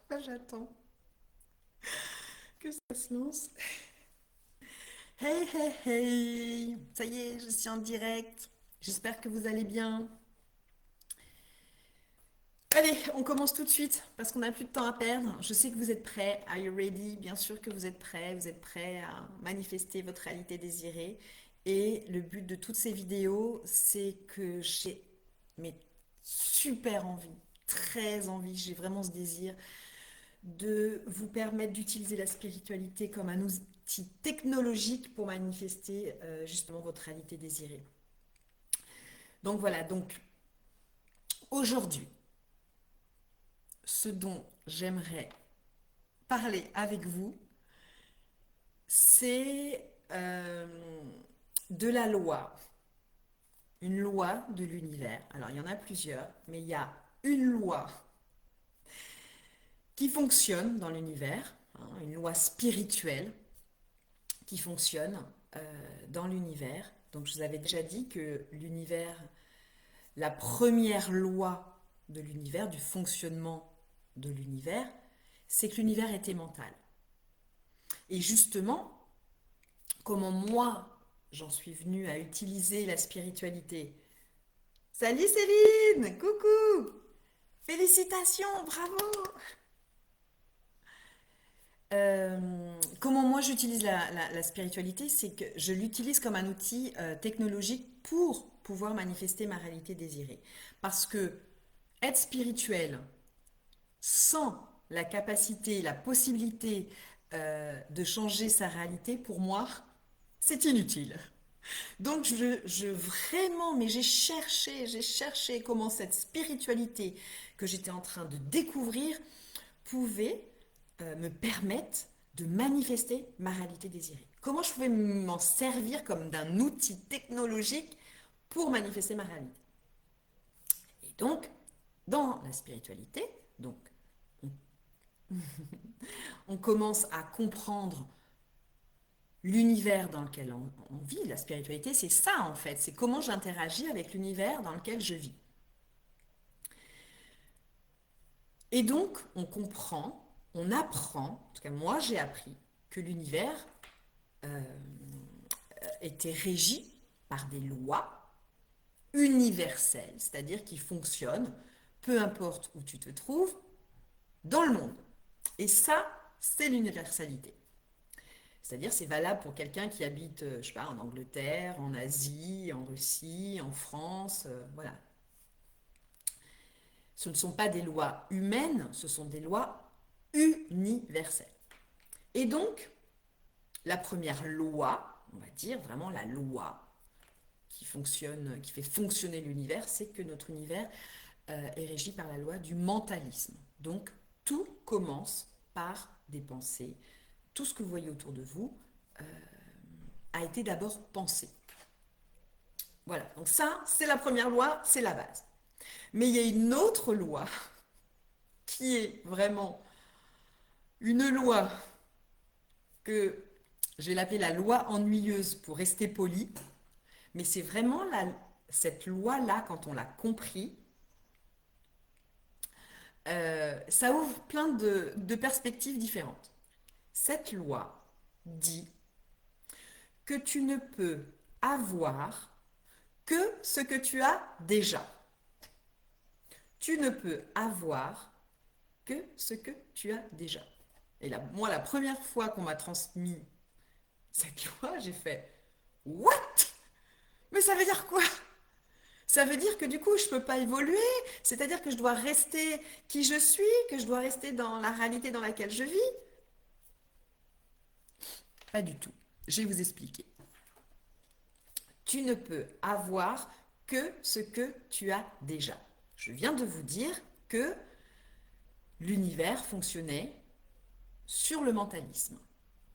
Pourquoi j'attends que ça se lance? Hey, hey, hey! Ça y est, je suis en direct. J'espère que vous allez bien. Allez, on commence tout de suite parce qu'on n'a plus de temps à perdre. Je sais que vous êtes prêts. Are you ready? Bien sûr que vous êtes prêts. Vous êtes prêts à manifester votre réalité désirée. Et le but de toutes ces vidéos, c'est que j'ai mais super envie, très envie, j'ai vraiment ce désir de vous permettre d'utiliser la spiritualité comme un outil technologique pour manifester justement votre réalité désirée. Donc voilà, donc aujourd'hui, ce dont j'aimerais parler avec vous, c'est de la loi, une loi de l'univers. Alors il y en a plusieurs, mais il y a une loi qui fonctionne dans l'univers, hein, une loi spirituelle qui fonctionne dans l'univers. Donc je vous avais déjà dit que l'univers, la première loi de l'univers, du fonctionnement de l'univers, c'est que l'univers était mental. Et justement, comment moi, j'en suis venue à utiliser la spiritualité. Salut Céline, coucou, félicitations, bravo. Comment moi j'utilise la spiritualité, c'est que je l'utilise comme un outil technologique pour pouvoir manifester ma réalité désirée. Parce que être spirituel sans la capacité, la possibilité de changer sa réalité, pour moi, c'est inutile. Donc vraiment, mais j'ai cherché comment cette spiritualité que j'étais en train de découvrir pouvait me permettre de manifester ma réalité désirée. Comment je pouvais m'en servir comme d'un outil technologique pour manifester ma réalité. Et donc, dans la spiritualité, donc, on, on commence à comprendre l'univers dans lequel on vit. La spiritualité, c'est ça en fait, c'est comment j'interagis avec l'univers dans lequel je vis. Et donc, on comprend, on apprend, en tout cas moi j'ai appris, que l'univers euh, était régi par des lois universelles, c'est-à-dire qui fonctionnent, peu importe où tu te trouves, dans le monde. Et ça, c'est l'universalité. C'est-à-dire, c'est valable pour quelqu'un qui habite, je sais pas, en Angleterre, en Asie, en Russie, en France, voilà. Ce ne sont pas des lois humaines, ce sont des lois universelles. Et donc, la première loi, on va dire vraiment la loi qui fonctionne, qui fait fonctionner l'univers, c'est que notre univers est régi par la loi du mentalisme. Donc, tout commence par des pensées. Tout ce que vous voyez autour de vous a été d'abord pensé. Voilà, donc ça, c'est la première loi, c'est la base. Mais il y a une autre loi qui est vraiment une loi que je vais l'appeler la loi ennuyeuse pour rester poli, mais c'est vraiment cette loi-là, quand on l'a compris, ça ouvre plein de perspectives différentes. Cette loi dit que tu ne peux avoir que ce que tu as déjà. Tu ne peux avoir que ce que tu as déjà. Et là, moi, la première fois qu'on m'a transmis cette loi, j'ai fait What? Mais ça veut dire quoi? Ça veut dire que du coup, je ne peux pas évoluer, c'est-à-dire que je dois rester qui je suis, que je dois rester dans la réalité dans laquelle je vis. Pas du tout. Je vais vous expliquer. Tu ne peux avoir que ce que tu as déjà. Je viens de vous dire que l'univers fonctionnait sur le mentalisme.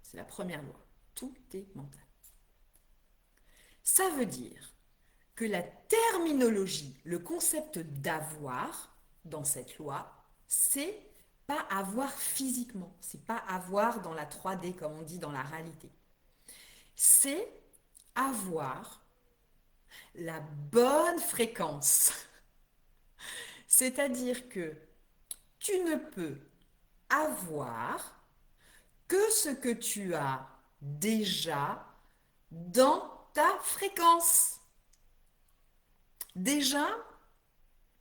C'est la première loi. Tout est mental. Ça veut dire que la terminologie, le concept d'avoir dans cette loi, c'est pas avoir physiquement, c'est pas avoir dans la 3D comme on dit dans la réalité. C'est avoir la bonne fréquence. C'est-à-dire que tu ne peux avoir que ce que tu as déjà dans ta fréquence. Déjà,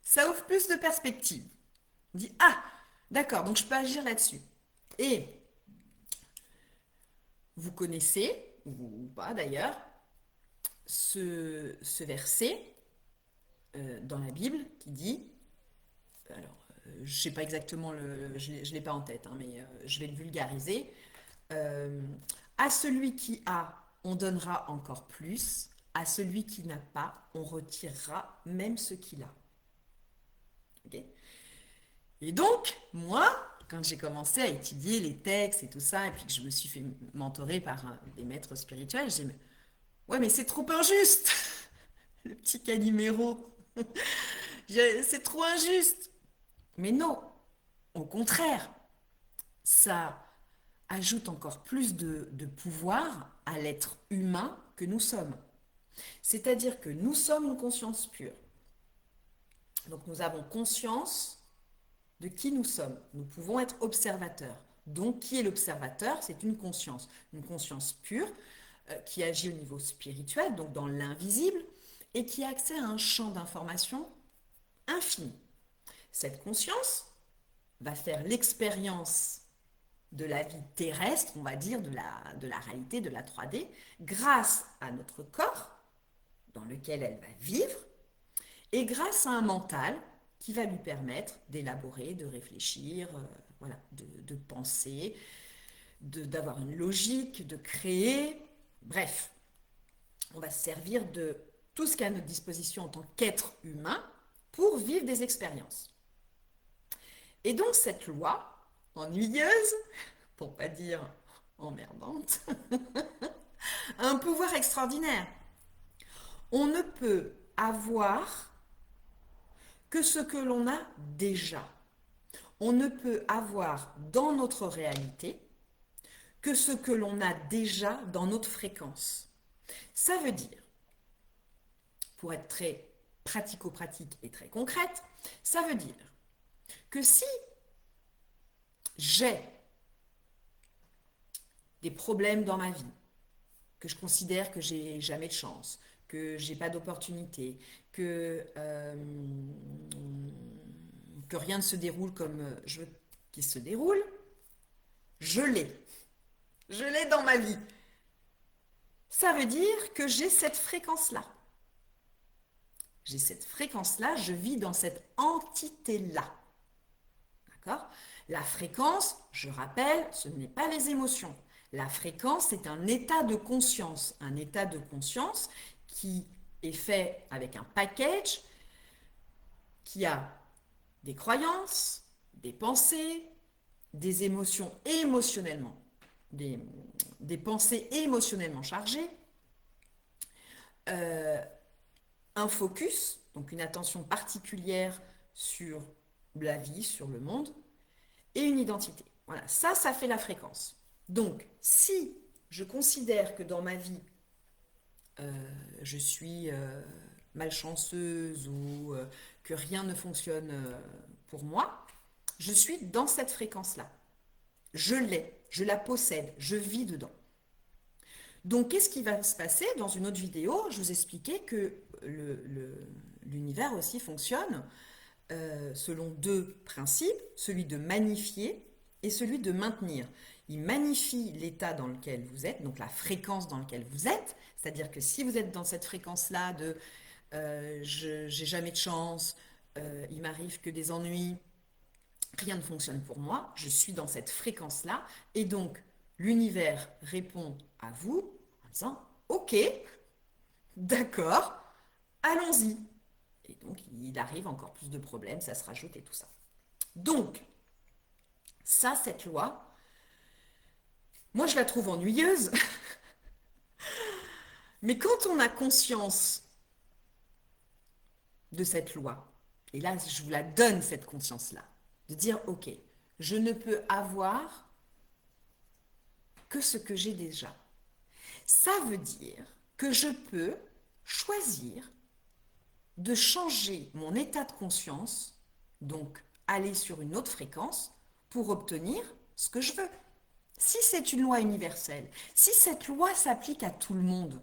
ça ouvre plus de perspectives. On dit, ah, d'accord, donc je peux agir là-dessus. Et vous connaissez, ou pas d'ailleurs, ce verset dans la Bible qui dit, alors je ne sais pas exactement, je ne l'ai pas en tête, hein, mais je vais le vulgariser. Euh, à celui qui a, on donnera encore plus. À celui qui n'a pas, on retirera même ce qu'il a. Okay. Et donc, moi, quand j'ai commencé à étudier les textes et tout ça, et puis que je me suis fait mentorer par des maîtres spirituels, j'ai dit, ouais, mais c'est trop injuste, le petit Calimero. C'est trop injuste. Mais non, au contraire, ça ajoute encore plus de pouvoir à l'être humain que nous sommes. C'est-à-dire que nous sommes une conscience pure. Donc nous avons conscience de qui nous sommes. Nous pouvons être observateurs. Donc qui est l'observateur? C'est une conscience pure qui agit au niveau spirituel, donc dans l'invisible, et qui a accès à un champ d'information infini. Cette conscience va faire l'expérience de la vie terrestre, on va dire, de la réalité, de la 3D, grâce à notre corps, dans lequel elle va vivre, et grâce à un mental qui va lui permettre d'élaborer, de réfléchir, voilà, de penser, d'avoir une logique, de créer. Bref, on va se servir de tout ce qui est à notre disposition en tant qu'être humain pour vivre des expériences. Et donc cette loi, ennuyeuse, pour pas dire emmerdante, a un pouvoir extraordinaire. On ne peut avoir que ce que l'on a déjà. On ne peut avoir dans notre réalité que ce que l'on a déjà dans notre fréquence. Ça veut dire, pour être très pratico-pratique et très concrète, ça veut dire que si j'ai des problèmes dans ma vie, que je considère que j'ai jamais de chance, que j'ai pas d'opportunité, que rien ne se déroule comme je veux qu'il se déroule, je l'ai. Je l'ai dans ma vie. Ça veut dire que j'ai cette fréquence-là. J'ai cette fréquence-là, je vis dans cette entité-là. D'accord? La fréquence, je rappelle, ce n'est pas les émotions. La fréquence, c'est un état de conscience. Un état de conscience qui est fait avec un package qui a des croyances, des pensées, des émotions émotionnellement, des pensées émotionnellement chargées, un focus, donc une attention particulière sur la vie, sur le monde, et une identité. Voilà, ça fait la fréquence. Donc, si je considère que dans ma vie, je suis malchanceuse ou que rien ne fonctionne pour moi, je suis dans cette fréquence-là. Je l'ai, je la possède, je vis dedans. Donc, qu'est-ce qui va se passer? Dans une autre vidéo, je vous expliquais que l'univers aussi fonctionne selon deux principes, celui de magnifier et celui de maintenir. Il magnifie l'état dans lequel vous êtes, donc la fréquence dans laquelle vous êtes, c'est-à-dire que si vous êtes dans cette fréquence-là de j'ai jamais de chance, il m'arrive que des ennuis, rien ne fonctionne pour moi, je suis dans cette fréquence-là, et donc l'univers répond à vous en disant ok, d'accord, allons-y. Et donc il arrive encore plus de problèmes, ça se rajoute et tout ça. Donc, ça, cette loi, moi je la trouve ennuyeuse, mais quand on a conscience de cette loi, et là je vous la donne cette conscience-là, de dire ok, je ne peux avoir que ce que j'ai déjà. Ça veut dire que je peux choisir de changer mon état de conscience, donc aller sur une autre fréquence, pour obtenir ce que je veux. Si c'est une loi universelle, si cette loi s'applique à tout le monde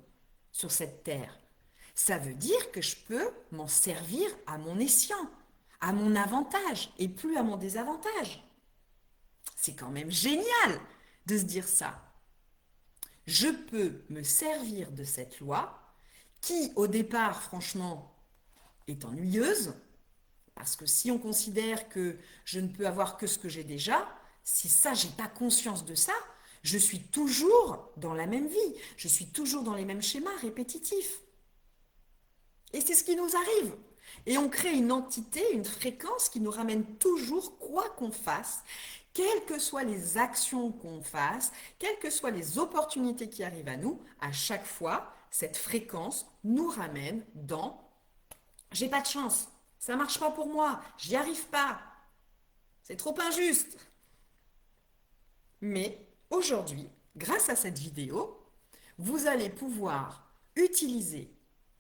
sur cette terre, ça veut dire que je peux m'en servir à mon escient, à mon avantage et plus à mon désavantage. C'est quand même génial de se dire ça. Je peux me servir de cette loi qui, au départ, franchement, est ennuyeuse, parce que si on considère que je ne peux avoir que ce que j'ai déjà, si ça, j'ai pas conscience de ça, je suis toujours dans la même vie, je suis toujours dans les mêmes schémas répétitifs. Et c'est ce qui nous arrive. Et on crée une entité, une fréquence qui nous ramène toujours, quoi qu'on fasse, quelles que soient les actions qu'on fasse, quelles que soient les opportunités qui arrivent à nous, à chaque fois, cette fréquence nous ramène dans j'ai pas de chance, ça marche pas pour moi, j'y arrive pas, c'est trop injuste. Mais aujourd'hui, grâce à cette vidéo, vous allez pouvoir utiliser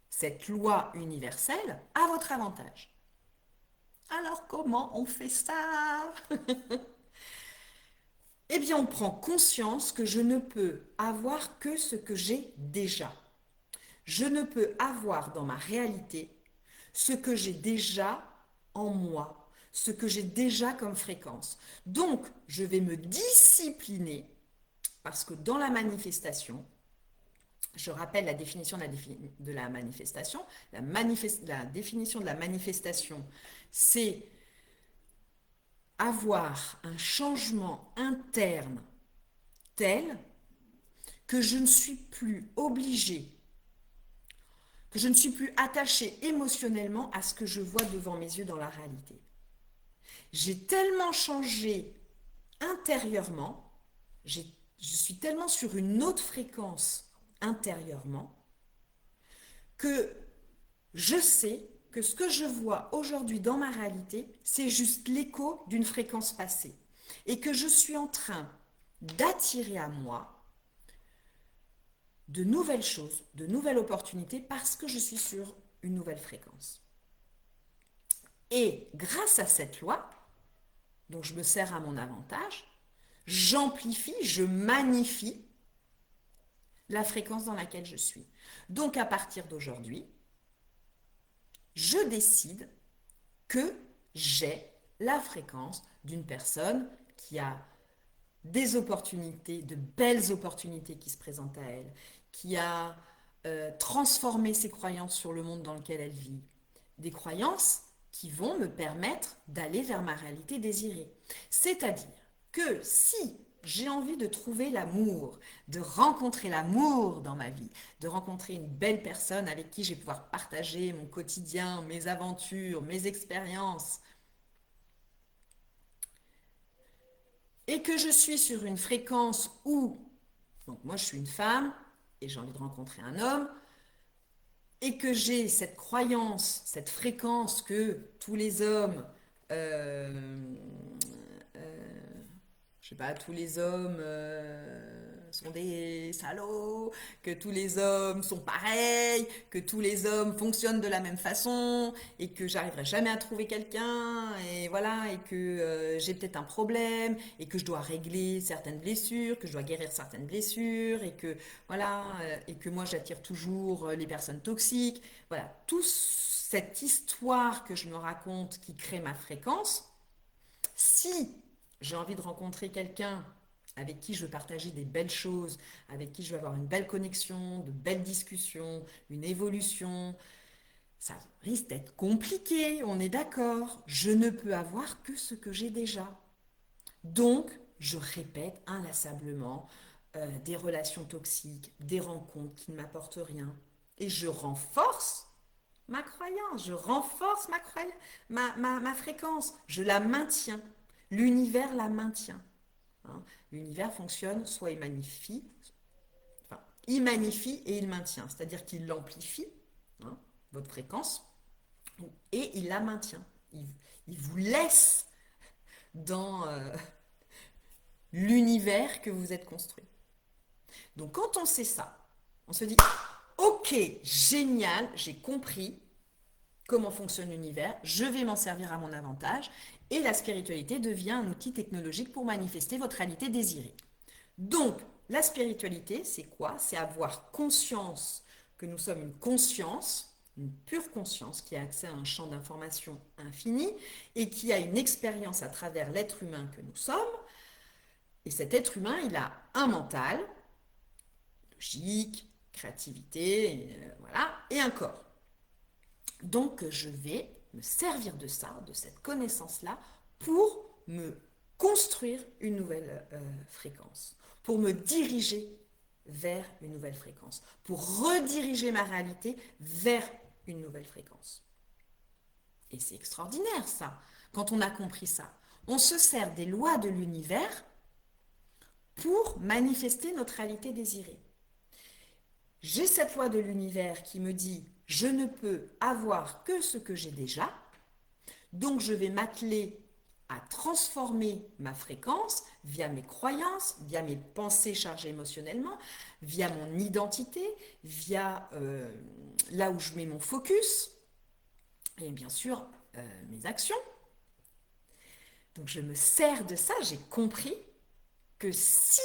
cette loi universelle à votre avantage. Alors comment on fait ça? Eh bien, on prend conscience que je ne peux avoir que ce que j'ai déjà. Je ne peux avoir dans ma réalité ce que j'ai déjà en moi, ce que j'ai déjà comme fréquence. Donc, je vais me discipliner parce que dans la manifestation, je rappelle la définition de la manifestation. La définition de la manifestation, c'est avoir un changement interne tel que je ne suis plus obligée, que je ne suis plus attachée émotionnellement à ce que je vois devant mes yeux dans la réalité. J'ai tellement changé intérieurement, je suis tellement sur une autre fréquence intérieurement que je sais que ce que je vois aujourd'hui dans ma réalité, c'est juste l'écho d'une fréquence passée. Et que je suis en train d'attirer à moi de nouvelles choses, de nouvelles opportunités parce que je suis sur une nouvelle fréquence. Et grâce à cette loi, dont je me sers à mon avantage, j'amplifie, je magnifie la fréquence dans laquelle je suis. Donc à partir d'aujourd'hui, je décide que j'ai la fréquence d'une personne qui a des opportunités, de belles opportunités qui se présentent à elle, qui a transformé ses croyances sur le monde dans lequel elle vit. Des croyances qui vont me permettre d'aller vers ma réalité désirée. C'est-à-dire que si j'ai envie de trouver l'amour, de rencontrer l'amour dans ma vie, de rencontrer une belle personne avec qui je vais pouvoir partager mon quotidien, mes aventures, mes expériences, et que je suis sur une fréquence où, donc moi je suis une femme et j'ai envie de rencontrer un homme, et que j'ai cette croyance, cette fréquence que tous les hommes, euh, je sais pas, tous les hommes sont des salauds, que tous les hommes sont pareils, que tous les hommes fonctionnent de la même façon, et que j'arriverai jamais à trouver quelqu'un, et voilà, et que j'ai peut-être un problème, et que je dois régler certaines blessures, que je dois guérir certaines blessures, et que voilà, et que moi j'attire toujours les personnes toxiques. Voilà, toute cette histoire que je me raconte qui crée ma fréquence, si j'ai envie de rencontrer quelqu'un avec qui je veux partager des belles choses, avec qui je veux avoir une belle connexion, de belles discussions, une évolution, ça risque d'être compliqué, on est d'accord. Je ne peux avoir que ce que j'ai déjà. Donc, je répète inlassablement des relations toxiques, des rencontres qui ne m'apportent rien. Et je renforce ma croyance, je renforce ma fréquence, je la maintiens. L'univers la maintient. Hein. L'univers fonctionne, soit il magnifie et il maintient, c'est-à-dire qu'il l'amplifie, hein, votre fréquence, et il la maintient. Il vous laisse dans l'univers que vous êtes construit. Donc quand on sait ça, on se dit, ok, génial, j'ai compris, comment fonctionne l'univers, je vais m'en servir à mon avantage, et la spiritualité devient un outil technologique pour manifester votre réalité désirée. Donc, la spiritualité, c'est quoi? C'est avoir conscience que nous sommes une pure conscience qui a accès à un champ d'information infini et qui a une expérience à travers l'être humain que nous sommes. Et cet être humain, il a un mental, logique, créativité, voilà, et un corps. Donc, je vais me servir de ça, de cette connaissance-là, pour me construire une nouvelle fréquence, pour me diriger vers une nouvelle fréquence, pour rediriger ma réalité vers une nouvelle fréquence. Et c'est extraordinaire ça, quand on a compris ça. On se sert des lois de l'univers pour manifester notre réalité désirée. J'ai cette loi de l'univers qui me dit je ne peux avoir que ce que j'ai déjà, donc je vais m'atteler à transformer ma fréquence via mes croyances, via mes pensées chargées émotionnellement, via mon identité, via là où je mets mon focus, et bien sûr mes actions. Donc je me sers de ça, j'ai compris que si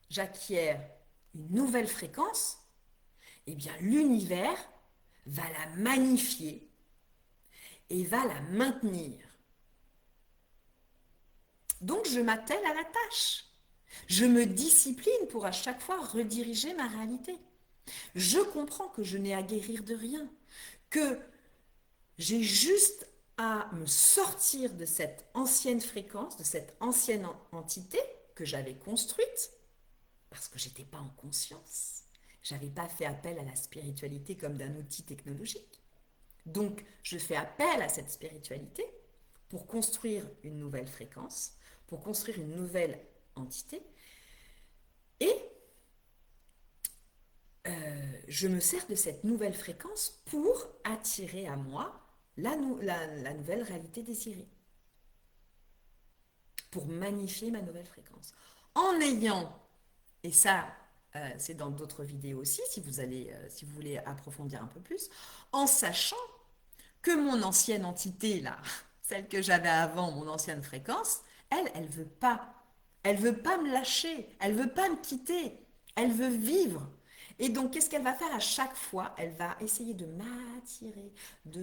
j'acquiers une nouvelle fréquence, eh bien l'univers va la magnifier et va la maintenir. Donc je m'attelle à la tâche. Je me discipline pour à chaque fois rediriger ma réalité. Je comprends que je n'ai à guérir de rien, que j'ai juste à me sortir de cette ancienne fréquence, de cette ancienne entité que j'avais construite, parce que je n'étais pas en conscience. Je n'avais pas fait appel à la spiritualité comme d'un outil technologique. Donc, je fais appel à cette spiritualité pour construire une nouvelle fréquence, pour construire une nouvelle entité. Et je me sers de cette nouvelle fréquence pour attirer à moi la nouvelle réalité désirée, pour magnifier ma nouvelle fréquence. En ayant, et ça, c'est dans d'autres vidéos aussi, si vous voulez approfondir un peu plus, en sachant que mon ancienne entité, là, celle que j'avais avant, mon ancienne fréquence, elle veut pas. Elle veut pas me lâcher. Elle veut pas me quitter. Elle veut vivre. Et donc, qu'est-ce qu'elle va faire à chaque fois? Elle va essayer de m'attirer, de,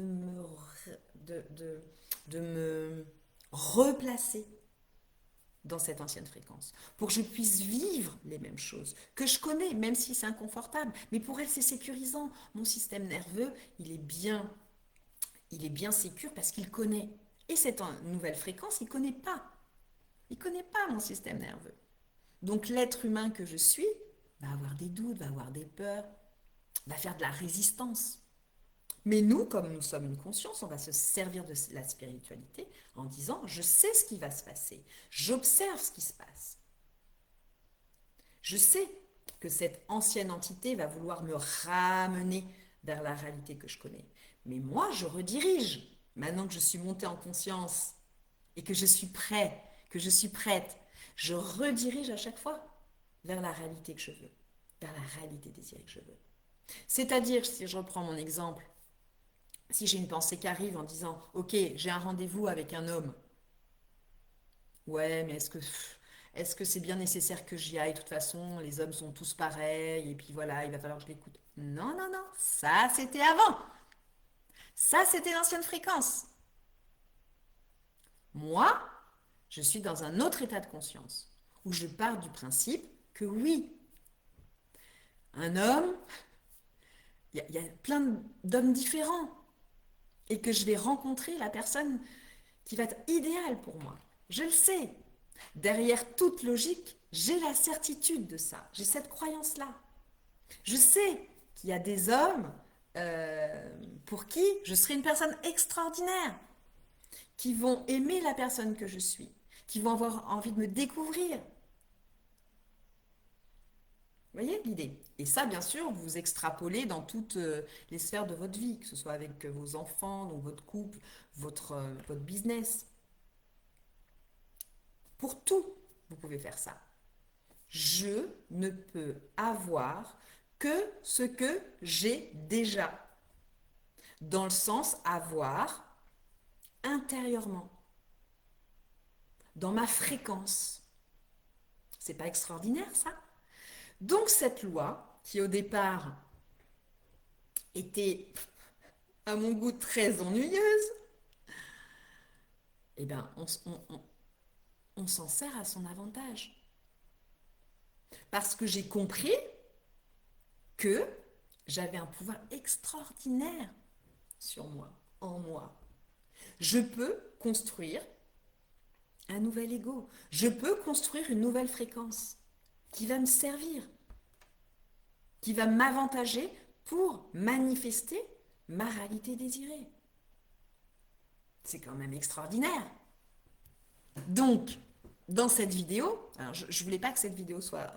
de, de me replacer dans cette ancienne fréquence, pour que je puisse vivre les mêmes choses que je connais, même si c'est inconfortable. Mais pour elle, c'est sécurisant. Mon système nerveux, il est bien sécure parce qu'il connaît. Et cette nouvelle fréquence, il ne connaît pas. Il ne connaît pas mon système nerveux. Donc l'être humain que je suis va avoir des doutes, va avoir des peurs, va faire de la résistance. Mais nous, comme nous sommes une conscience, on va se servir de la spiritualité en disant, je sais ce qui va se passer, j'observe ce qui se passe. Je sais que cette ancienne entité va vouloir me ramener vers la réalité que je connais. Mais moi, je redirige. Maintenant que je suis montée en conscience et que je suis prêt, que je suis prête, je redirige à chaque fois vers la réalité que je veux, vers la réalité désirée que je veux. C'est-à-dire, si je reprends mon exemple, si j'ai une pensée qui arrive en disant « Ok, j'ai un rendez-vous avec un homme. Ouais, mais est-ce que c'est bien nécessaire que j'y aille? De toute façon, les hommes sont tous pareils, et puis voilà, il va falloir que je l'écoute. » Non, non, non, ça c'était avant. Ça c'était l'ancienne fréquence. Moi, je suis dans un autre état de conscience, où je pars du principe que oui, un homme, il y a plein d'hommes différents, et que je vais rencontrer la personne qui va être idéale pour moi. Je le sais. Derrière toute logique, j'ai la certitude de ça. J'ai cette croyance-là. Je sais qu'il y a des hommes pour qui je serai une personne extraordinaire, qui vont aimer la personne que je suis, qui vont avoir envie de me découvrir. Vous voyez l'idée? Et ça, bien sûr, vous extrapolez dans toutes les sphères de votre vie, que ce soit avec vos enfants, donc votre couple, votre business. Pour tout, vous pouvez faire ça. Je ne peux avoir que ce que j'ai déjà. dans le sens avoir intérieurement, dans ma fréquence. C'est pas extraordinaire ça? Donc cette loi, qui au départ était à mon goût très ennuyeuse, eh ben on s'en sert à son avantage. Parce que j'ai compris que j'avais un pouvoir extraordinaire sur moi, en moi. Je peux construire un nouvel ego. Je peux construire une nouvelle fréquence qui va me servir, qui va m'avantager pour manifester ma réalité désirée. C'est quand même extraordinaire. Donc, dans cette vidéo, alors je ne voulais pas que cette vidéo soit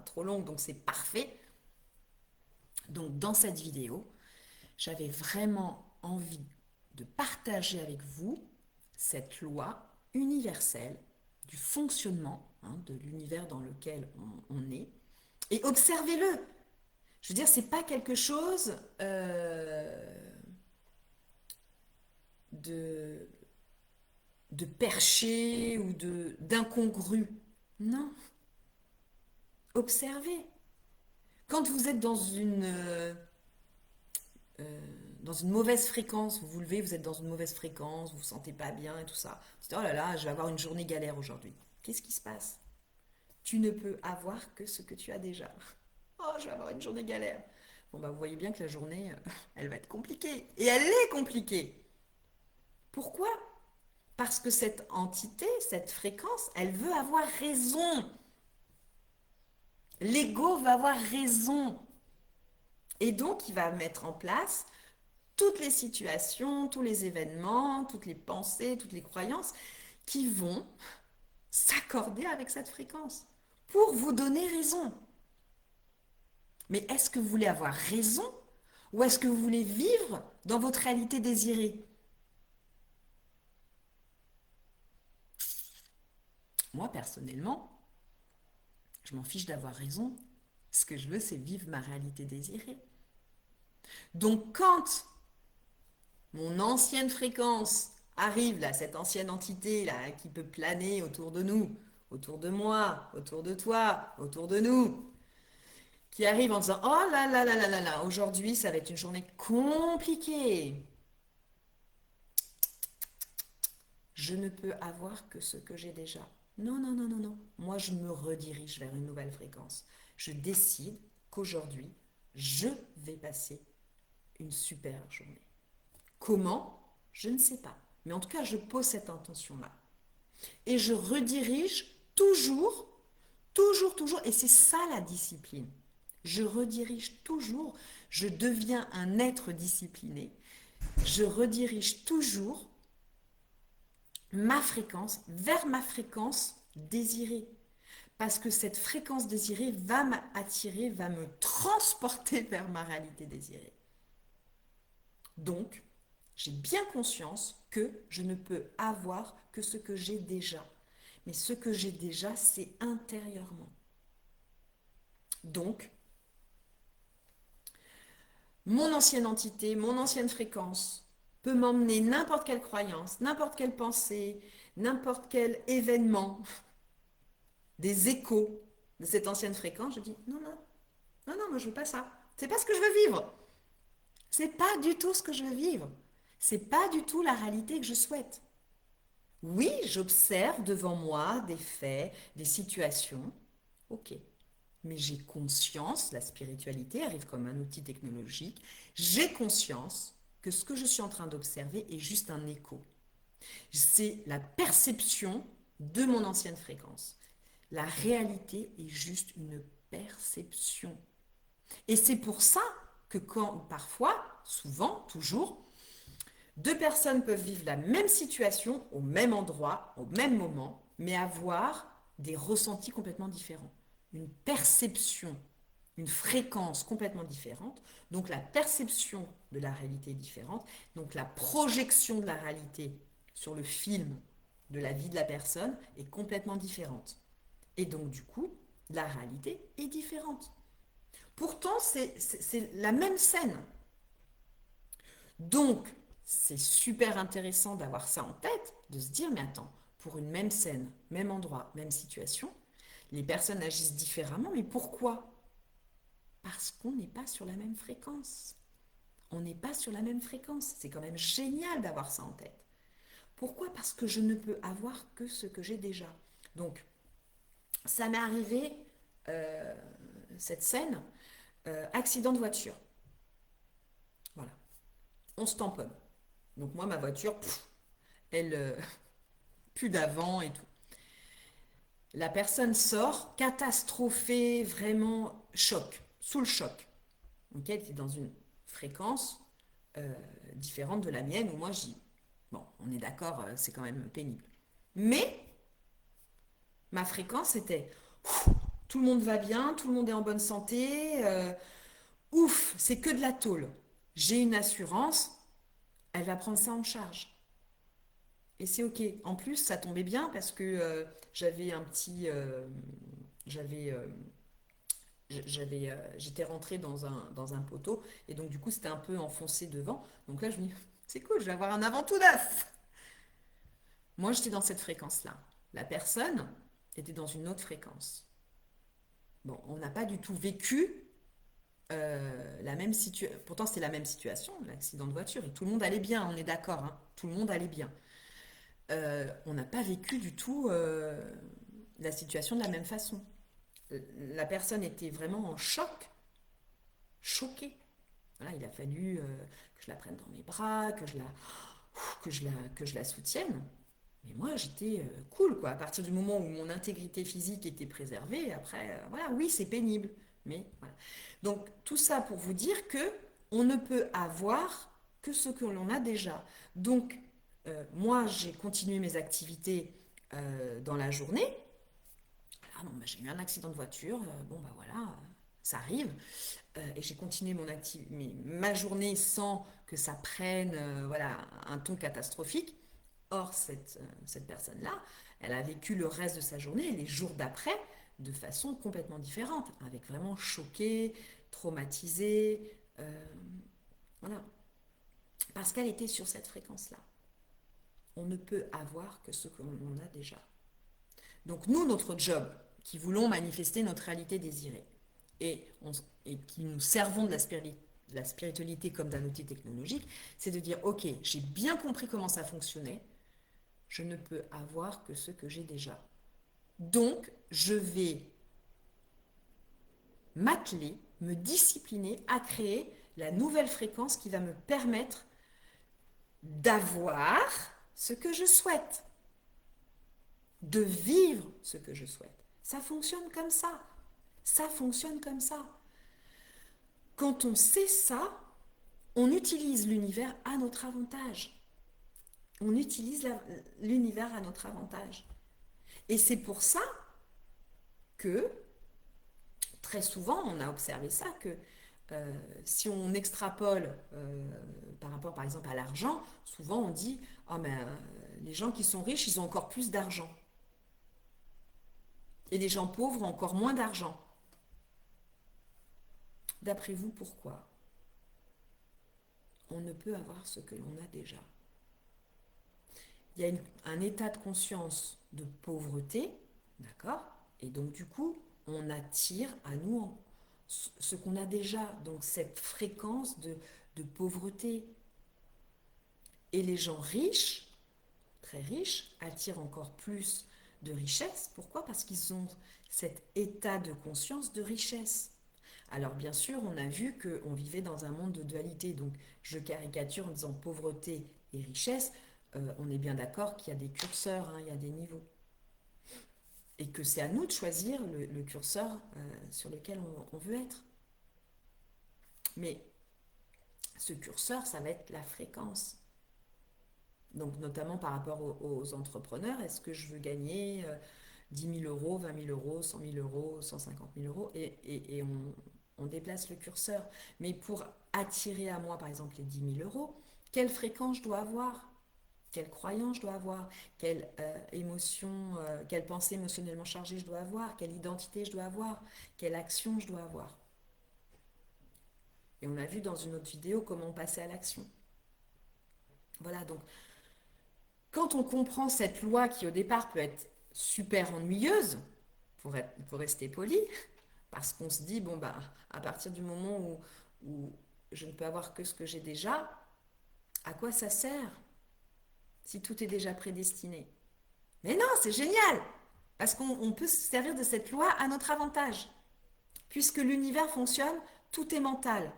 trop longue, donc c'est parfait. Donc, dans cette vidéo, j'avais vraiment envie de partager avec vous cette loi universelle du fonctionnement de l'univers dans lequel on est. Et observez-le. Je veux dire, c'est pas quelque chose de perché ou d'incongru. Non. Observez. Quand vous êtes dans une mauvaise fréquence, vous vous levez, vous êtes dans une mauvaise fréquence, vous vous sentez pas bien et tout ça. Vous dites, oh là là, je vais avoir une journée galère aujourd'hui. Qu'est-ce qui se passe? Tu ne peux avoir que ce que tu as déjà. Oh, je vais avoir une journée galère. Bon, bah, vous voyez bien que la journée, elle va être compliquée. Et elle est compliquée. Pourquoi? Parce que cette entité, cette fréquence, elle veut avoir raison. L'ego va avoir raison. Et donc, il va mettre en place toutes les situations, tous les événements, toutes les pensées, toutes les croyances qui vont s'accorder avec cette fréquence pour vous donner raison. Mais est-ce que vous voulez avoir raison ou est-ce que vous voulez vivre dans votre réalité désirée? Moi, personnellement, je m'en fiche d'avoir raison. Ce que je veux, c'est vivre ma réalité désirée. Donc, quand mon ancienne fréquence arrive, là, cette ancienne entité là, qui peut planer autour de nous, autour de moi, autour de toi, autour de nous, qui arrive en disant, oh là là là là là là, aujourd'hui, ça va être une journée compliquée. Je ne peux avoir que ce que j'ai déjà. Non, non, non, non, non. Moi, je me redirige vers une nouvelle fréquence. Je décide qu'aujourd'hui, je vais passer une super journée. Comment? Je ne sais pas. Mais en tout cas, je pose cette intention-là. Et je redirige toujours, toujours, toujours. Et c'est ça la discipline. Je redirige toujours. Je deviens un être discipliné. Je redirige toujours ma fréquence vers ma fréquence désirée. Parce que cette fréquence désirée va m'attirer, va me transporter vers ma réalité désirée. Donc, j'ai bien conscience que je ne peux avoir que ce que j'ai déjà. Mais ce que j'ai déjà, c'est intérieurement. Donc, mon ancienne entité, mon ancienne fréquence peut m'emmener n'importe quelle croyance, n'importe quelle pensée, n'importe quel événement, des échos de cette ancienne fréquence. Je dis non, non, non, non, moi je veux pas ça. C'est pas ce que je veux vivre. C'est pas du tout ce que je veux vivre. C'est pas du tout la réalité que je souhaite. Oui, j'observe devant moi des faits, des situations. Ok. Mais j'ai conscience, la spiritualité arrive comme un outil technologique, j'ai conscience que ce que je suis en train d'observer est juste un écho. C'est la perception de mon ancienne fréquence. La réalité est juste une perception. Et c'est pour ça que quand parfois, souvent, toujours, deux personnes peuvent vivre la même situation au même endroit, au même moment, mais avoir des ressentis complètement différents. Une perception, une fréquence complètement différente. Donc la perception de la réalité est différente. Donc la projection de la réalité sur le film de la vie de la personne est complètement différente. Et donc du coup, la réalité est différente. Pourtant, c'est la même scène. Donc, c'est super intéressant d'avoir ça en tête, de se dire, mais attends, pour une même scène, même endroit, même situation, les personnes agissent différemment, mais pourquoi? Parce qu'on n'est pas sur la même fréquence. On n'est pas sur la même fréquence. C'est quand même génial d'avoir ça en tête. Pourquoi? Parce que je ne peux avoir que ce que j'ai déjà. Donc, ça m'est arrivé, euh, cette scène, accident de voiture. Voilà. On se tamponne. Donc moi, ma voiture, elle, plus d'avant et tout. La personne sort, catastrophée, vraiment choc, sous le choc. Donc elle était dans une fréquence euh, différente de la mienne, où moi, bon, on est d'accord, c'est quand même pénible. Mais ma fréquence était, tout le monde va bien, tout le monde est en bonne santé, ouf, c'est que de la tôle. J'ai une assurance, elle va prendre ça en charge. Et c'est ok. En plus, ça tombait bien parce que j'avais un petit, j'avais, j'étais rentrée dans un poteau et donc du coup c'était un peu enfoncé devant. Donc là je me dis, c'est cool, je vais avoir un avant tout neuf. Moi j'étais dans cette fréquence-là. La personne était dans une autre fréquence. Bon, on n'a pas du tout vécu la même situation. Pourtant c'était la même situation, l'accident de voiture et tout le monde allait bien, on est d'accord, hein. Tout le monde allait bien. On n'a pas vécu du tout la situation de la même façon. La personne était vraiment en choc, choquée. Voilà, il a fallu que je la prenne dans mes bras, que je la soutienne. Mais moi, j'étais cool, quoi. À partir du moment où mon intégrité physique était préservée, après, voilà, oui, c'est pénible. Mais voilà. Donc, tout ça pour vous dire que on ne peut avoir que ce que l'on a déjà. Donc, moi, j'ai continué mes activités dans la journée. Ah non, bah, j'ai eu un accident de voiture. Bon, bah voilà, ça arrive. Et j'ai continué ma journée sans que ça prenne voilà, un ton catastrophique. Or, cette personne-là, elle a vécu le reste de sa journée et les jours d'après de façon complètement différente, avec vraiment choquée, traumatisée, voilà, parce qu'elle était sur cette fréquence-là. On ne peut avoir que ce que l'on a déjà. Donc nous, notre job, qui voulons manifester notre réalité désirée, et, et qui nous servons de la spiritualité comme d'un outil technologique, c'est de dire, ok, j'ai bien compris comment ça fonctionnait, je ne peux avoir que ce que j'ai déjà. Donc, je vais m'atteler, me discipliner à créer la nouvelle fréquence qui va me permettre d'avoir ce que je souhaite, de vivre ce que je souhaite. Ça fonctionne comme ça. Ça fonctionne comme ça. Quand on sait ça, on utilise l'univers à notre avantage. On utilise l'univers à notre avantage. Et c'est pour ça que, très souvent, on a observé ça, que si on extrapole par rapport, par exemple, à l'argent, souvent on dit, oh, mais, les gens qui sont riches, ils ont encore plus d'argent. Et les gens pauvres ont encore moins d'argent. D'après vous, pourquoi? On ne peut avoir ce que l'on a déjà. Il y a un état de conscience de pauvreté, d'accord? Et donc du coup, on attire à nous ce qu'on a déjà, donc cette fréquence de pauvreté. Et les gens riches, très riches, attirent encore plus de richesse. Pourquoi? Parce qu'ils ont cet état de conscience de richesse. Alors bien sûr, on a vu qu'on vivait dans un monde de dualité, donc je caricature en disant pauvreté et richesse. On est bien d'accord qu'il y a des curseurs, hein, il y a des niveaux. Et que c'est à nous de choisir le curseur sur lequel on veut être. Mais ce curseur, ça va être la fréquence. Donc notamment par rapport aux entrepreneurs, est-ce que je veux gagner 10 000 euros, 20 000 euros, 100 000 euros, 150 000 euros et on déplace le curseur. Mais pour attirer à moi, par exemple, les 10 000 euros, quelle fréquence je dois avoir? Quelle croyance je dois avoir? Quelle émotion, quelle pensée émotionnellement chargée je dois avoir? Quelle identité je dois avoir? Quelle action je dois avoir? Et on a vu dans une autre vidéo comment passer à l'action. Voilà, donc quand on comprend cette loi qui au départ peut être super ennuyeuse, pour rester poli, parce qu'on se dit, bon, bah, à partir du moment où je ne peux avoir que ce que j'ai déjà, à quoi ça sert si tout est déjà prédestiné? Mais non, c'est génial, parce qu'on peut se servir de cette loi à notre avantage. Puisque l'univers fonctionne, tout est mental.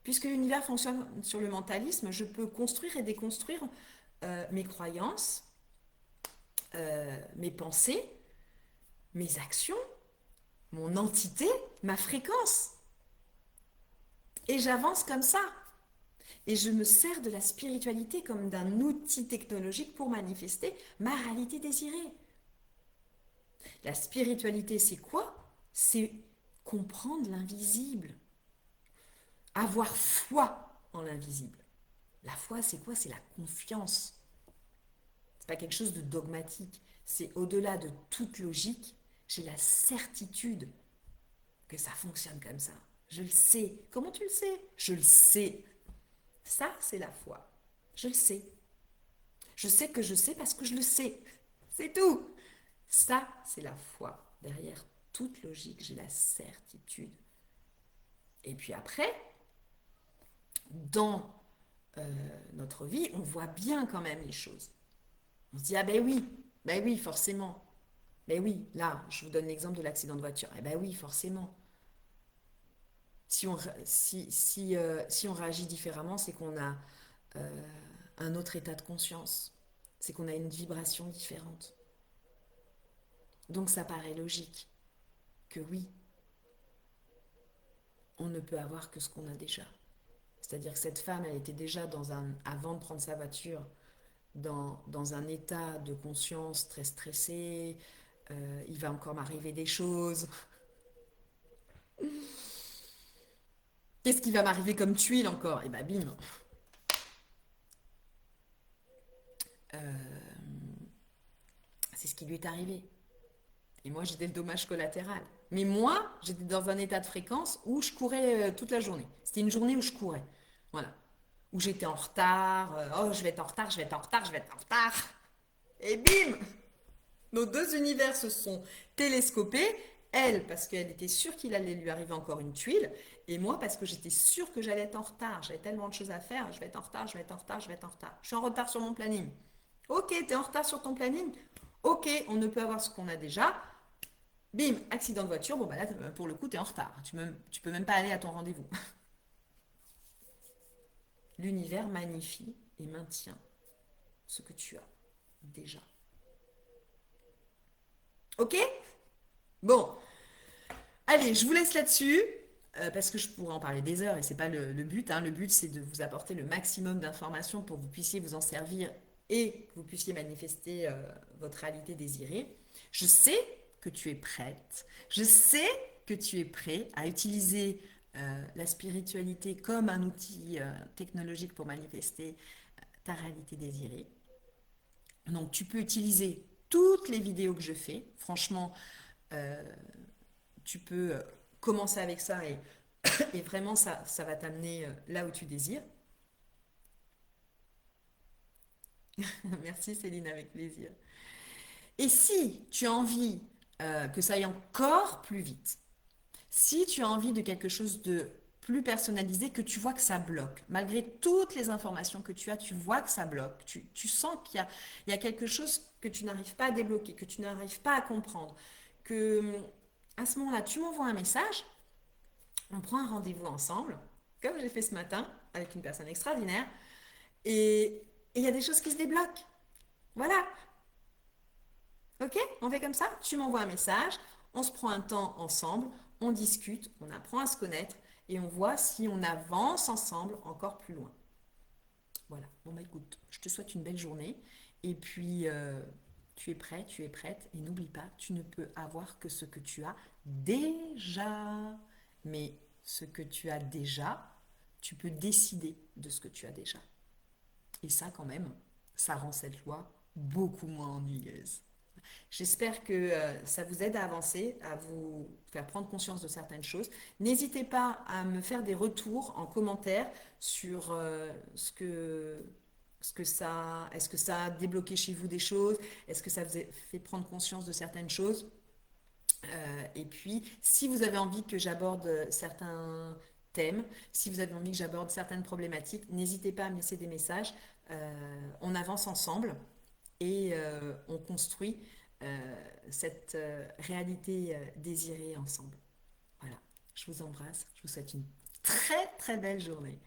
Puisque l'univers fonctionne sur le mentalisme, je peux construire et déconstruire mes croyances, mes pensées, mes actions, mon entité, ma fréquence. Et j'avance comme ça. Et je me sers de la spiritualité comme d'un outil technologique pour manifester ma réalité désirée. La spiritualité, c'est quoi? C'est comprendre l'invisible. Avoir foi en l'invisible. La foi, c'est quoi? C'est la confiance. C'est pas quelque chose de dogmatique. C'est au-delà de toute logique. J'ai la certitude que ça fonctionne comme ça. Je le sais. Comment tu le sais? Je le sais. Ça, c'est la foi. Je le sais. Je sais que je sais parce que je le sais. C'est tout. Ça, c'est la foi. Derrière toute logique, j'ai la certitude. Et puis après, dans notre vie, on voit bien quand même les choses. On se dit, ah ben oui, forcément. Ben oui, là, je vous donne l'exemple de l'accident de voiture. Eh ben oui, forcément. Si on réagit différemment, c'est qu'on a un autre état de conscience. C'est qu'on a une vibration différente. Donc ça paraît logique que oui, on ne peut avoir que ce qu'on a déjà. C'est-à-dire que cette femme, elle était déjà avant de prendre sa voiture, dans un état de conscience très stressé. Il va encore m'arriver des choses. Qu'est-ce qui va m'arriver comme tuile encore? Et bah bim. Euh, c'est ce qui lui est arrivé. Et moi, j'étais le dommage collatéral. Mais moi, j'étais dans un état de fréquence où je courais toute la journée. C'était une journée où je courais. Voilà. Où j'étais en retard. Oh, je vais être en retard, je vais être en retard, je vais être en retard. Et bim! Nos deux univers se sont télescopés. Elle, parce qu'elle était sûre qu'il allait lui arriver encore une tuile. Et moi, parce que j'étais sûre que j'allais être en retard. J'avais tellement de choses à faire. Je vais être en retard, je vais être en retard, je vais être en retard. Je suis en retard sur mon planning. Ok, t'es en retard sur ton planning. Ok, on ne peut avoir ce qu'on a déjà. Bim, accident de voiture. Bon, bah là, pour le coup, t'es en retard. Tu peux même pas aller à ton rendez-vous. L'univers magnifie et maintient ce que tu as déjà. Ok? Bon, allez, je vous laisse là-dessus. Parce que je pourrais en parler des heures et c'est pas le but. Hein. Le but, c'est de vous apporter le maximum d'informations pour que vous puissiez vous en servir et que vous puissiez manifester votre réalité désirée. Je sais que tu es prête. Je sais que tu es prêt à utiliser la spiritualité comme un outil technologique pour manifester ta réalité désirée. Donc, tu peux utiliser toutes les vidéos que je fais. Franchement, euh, tu peux commencer avec ça et vraiment ça va t'amener là où tu désires. Merci Céline, avec plaisir. Et si tu as envie que ça aille encore plus vite, si tu as envie de quelque chose de plus personnalisé, que tu vois que ça bloque, malgré toutes les informations que tu as, tu vois que ça bloque, tu sens il y a quelque chose que tu n'arrives pas à débloquer, que tu n'arrives pas à comprendre, que à ce moment-là, tu m'envoies un message, on prend un rendez-vous ensemble, comme j'ai fait ce matin avec une personne extraordinaire, et il y a des choses qui se débloquent. Voilà, ok? On fait comme ça. Tu m'envoies un message, on se prend un temps ensemble, on discute, on apprend à se connaître et on voit si on avance ensemble encore plus loin. Voilà. Bon bah écoute, je te souhaite une belle journée et puis tu es prêt, tu es prête et n'oublie pas, tu ne peux avoir que ce que tu as déjà. Mais ce que tu as déjà, tu peux décider de ce que tu as déjà. Et ça quand même, ça rend cette loi beaucoup moins ennuyeuse. J'espère que ça vous aide à avancer, à vous faire prendre conscience de certaines choses. N'hésitez pas à me faire des retours en commentaire sur est-ce que ça a débloqué chez vous des choses? Est-ce que ça vous a fait prendre conscience de certaines choses? Et puis, si vous avez envie que j'aborde certains thèmes, si vous avez envie que j'aborde certaines problématiques, n'hésitez pas à me laisser des messages. On avance ensemble et on construit cette réalité désirée ensemble. Voilà, je vous embrasse, je vous souhaite une très très belle journée.